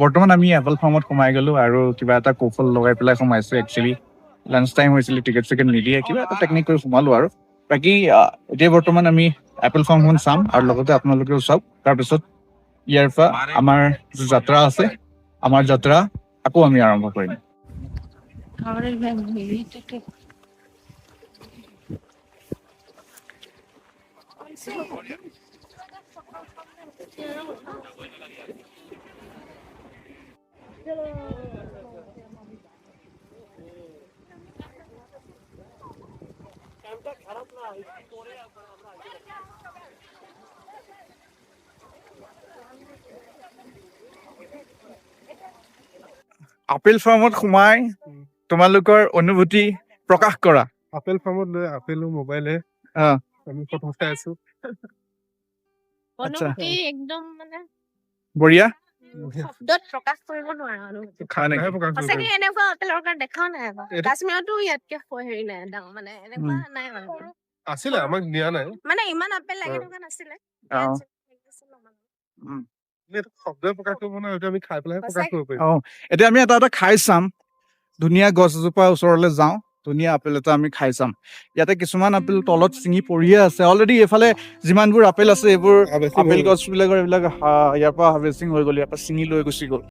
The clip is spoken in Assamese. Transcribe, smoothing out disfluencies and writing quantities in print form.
বৰ্তমান আমি এপল ফাৰ্মত সোমাই গ'লো আৰু কিবা এটা কৌশল লগাই পেলাই সোমাইছো একচুৱেলি লাঞ্চ টাইম হৈছিলে টিকেট চিকেট নিদিয়ে কিবা এটা টেকনিক কৰি সোমালো আৰু বাকী এতিয়া বৰ্তমান আমি এপল ফাৰ্মখন চাম আৰু লগতে আপোনালোকেও চাওক তাৰপিছত ইয়াৰ পৰা আমাৰ যি যাত্ৰা আছে আমাৰ যাত্ৰা আকৌ আমি আৰম্ভ কৰিম আপেল ফাৰ্মত সোমাই তোমালোকৰ অনুভূতি প্ৰকাশ কৰা আপেল ফাৰ্মত লৈ আপেলো মোবাইলে আমি ফটো উঠাই আছো অনুভূতি একদম মানে বঢ়িয়া শব্দত প্ৰকাশ কৰিব নোৱাৰা অনুভূতি সঁচাকে এনেকুৱা আপেলৰ কাৰণে দেখাও নাই আকৌ কাশ্মীৰতো ইয়াতকে হেৰি নাই ডাঙৰ মানে এনেকুৱা নাই মানে আছিলে আমাক নিয়া নাই মানে ইমান আপেল লাগি থকা নাছিলে শব্দই প্ৰকাশ কৰিব নোৱাৰে আমি খাই পেলাই প্ৰকাশ কৰিব পাৰিম এতিয়া আমি এটা খাই চাম ধুনীয়া গছ এজোপা ওচৰলৈ যাওঁ ধুনীয়া আপেল এটা আমি খাই চাম ইয়াতে কিছুমান আপেল তলত ছিঙি পৰিয়ে আছে অলৰেডি এইফালে যিমানবোৰ আপেল আছে এইবোৰ আপেল গছবিলাকৰ এইবিলাক ইয়াৰ পৰা হাৰ্ভেষ্টিং হৈ গ'ল ইয়াৰ পৰা ছিঙি লৈ গুচি গ'ল